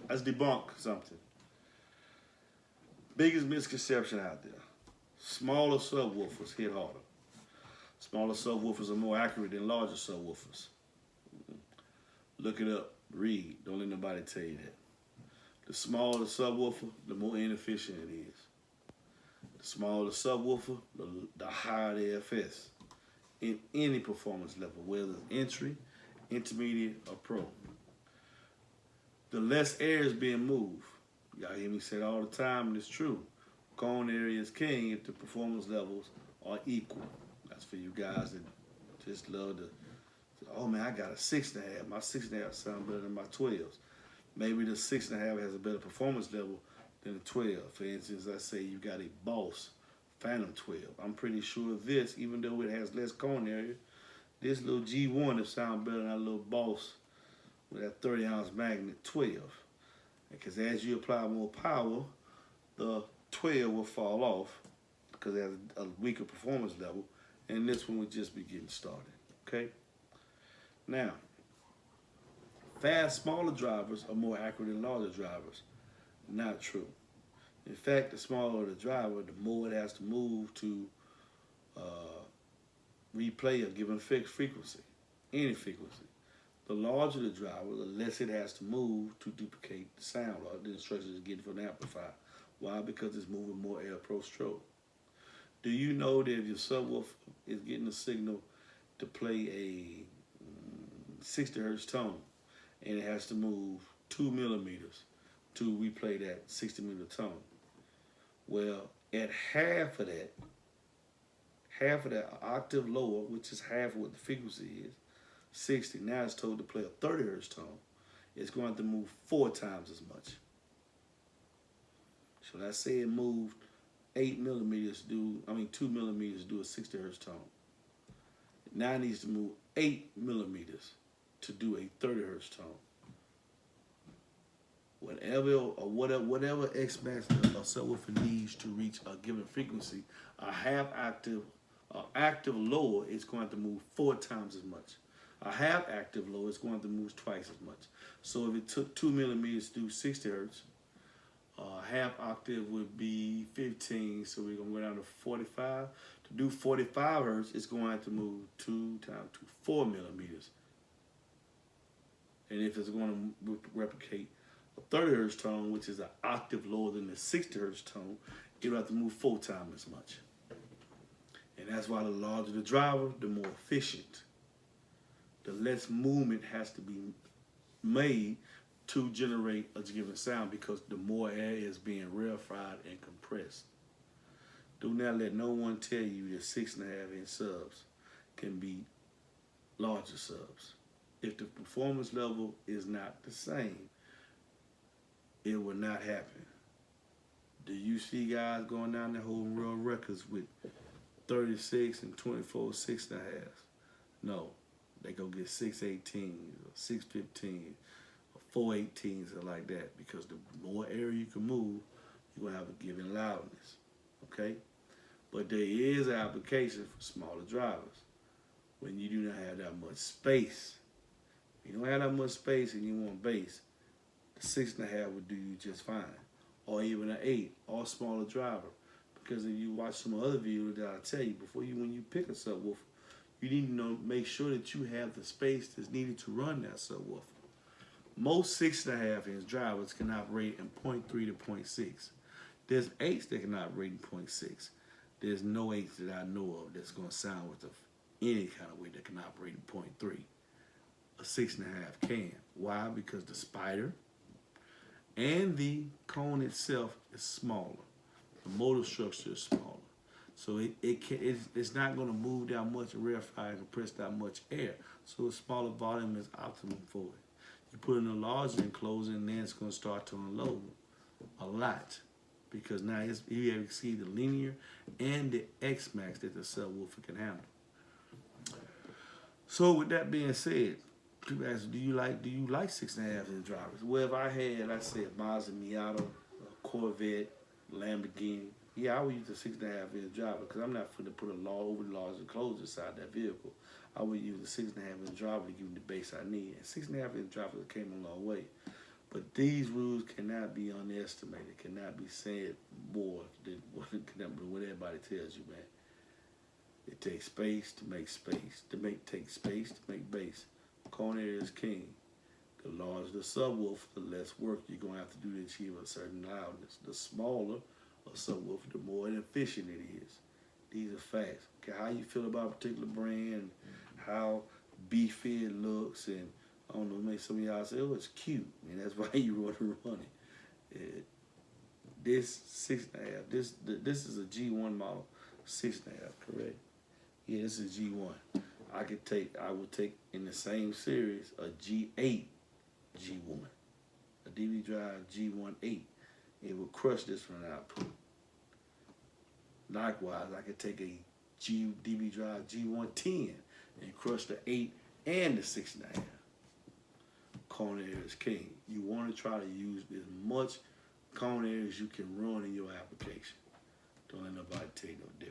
let's debunk something. Biggest misconception out there. Smaller subwoofers hit harder. Smaller subwoofers are more accurate than larger subwoofers. Look it up. Read. Don't let nobody tell you that. The smaller the subwoofer, the more inefficient it is. The smaller the subwoofer, the higher the FS in any performance level, whether it's entry, intermediate, or pro. The less air is being moved. Y'all hear me say it all the time, and it's true. Cone area is king if the performance levels are equal. That's for you guys that just love to, oh man, I got a 6.5. My 6.5 sound better than my 12s. Maybe the 6.5 has a better performance level than the 12. For instance, I say you got a Boss Phantom 12. I'm pretty sure this, even though it has less cone area, this little G1 will sound better than that little Boss with that 30-ounce magnet 12. Because as you apply more power, the 12 will fall off because it has a weaker performance level, and this one would just be getting started. Okay? Now, fast, smaller drivers are more accurate than larger drivers. Not true. In fact, the smaller the driver, the more it has to move to replay a given fixed frequency, any frequency. The larger the driver, the less it has to move to duplicate the sound or the instructions it's getting from the amplifier. Why? Because it's moving more air pro stroke. Do you know that if your subwoofer is getting a signal to play a 60 hertz tone and it has to move 2 millimeters to replay that 60 millimeter tone? Well, at half of that octave lower, which is half of what the frequency is, 60, now it's told to play a 30 hertz tone, it's going to move 4 times as much. So let's say it moved 2 millimeters to do a 60 hertz tone. Now it needs to move 8 millimeters to do a 30 hertz tone. Whatever X max a subwoofer needs to reach a given frequency, a half octave, active lower is going to move 4 times as much. A half active low is going to move twice as much. So if it took 2 millimeters to do 60 hertz, half octave would be 15, so we're going to go down to 45. To do 45 hertz, it's going to have to move 2 times to 4 millimeters. And if it's going to replicate a 30 hertz tone, which is an octave lower than the 60 hertz tone, it'll have to move 4 times as much. And that's why the larger the driver, the more efficient. The less movement has to be made to generate a given sound because the more air is being rarefied and compressed. Do not let no one tell you that 6.5 inch subs can beat larger subs. If the performance level is not the same, it will not happen. Do you see guys going down there holding real records with 36 and 24 6.5? No. They go get 6.18 or 6.15 or 4.18s or like that because the more area you can move, you're going to have a given loudness. Okay? But there is an application for smaller drivers when you do not have that much space. If you don't have that much space and you want bass, the 6.5 would do you just fine. Or even an 8 or smaller driver. Because if you watch some other videos that I tell you, when you pick a subwoofer, you need to make sure that you have the space that's needed to run that subwoofer. Most 6.5 inch drivers can operate in 0.3 to 0.6. There's 8s that can operate in 0.6. There's no 8s that I know of that's going to sound with any kind of way that can operate in 0.3. A 6.5 can. Why? Because the spider and the cone itself is smaller. The motor structure is smaller. So it's not going to move that much and rarefied and compress that much air. So a smaller volume is optimum for it. You put in a larger enclosure and then it's going to start to unload a lot. Because now you have to see the linear and the X max that the subwoofer can handle. So with that being said, people ask, do you like 6.5 inch drivers? Well, if I had, let's say, a Mazda Miata, a Corvette, Lamborghini, yeah, I would use a 6.5 inch driver because I'm not going to put a overly large enclosure inside that vehicle. I would use a 6.5 inch driver to give me the bass I need. And 6.5 inch drivers came a long way. But these rules cannot be underestimated, cannot be said more than what everybody tells you, man. It takes space to make space. Take space to make base. Corner is king. The larger the subwoofer, the less work you're going to have to do to achieve a certain loudness. The smaller a subwoofer, the more efficient it is. These are facts. Okay, how you feel about a particular brand, how beefy it looks, and I don't know, maybe some of y'all say, oh, it's cute, and that's why you want to run it. This 6.5, this is a G1 model, 6.5, correct? Yeah, this is G1. I would take in the same series a G8 G-Woman, a DVD drive G18. It will crush this one output. Likewise, I could take a DVD drive G110 and crush the 8 and the 6.5. Corner air is king. You want to try to use as much corner air as you can run in your application. Don't let nobody tell you no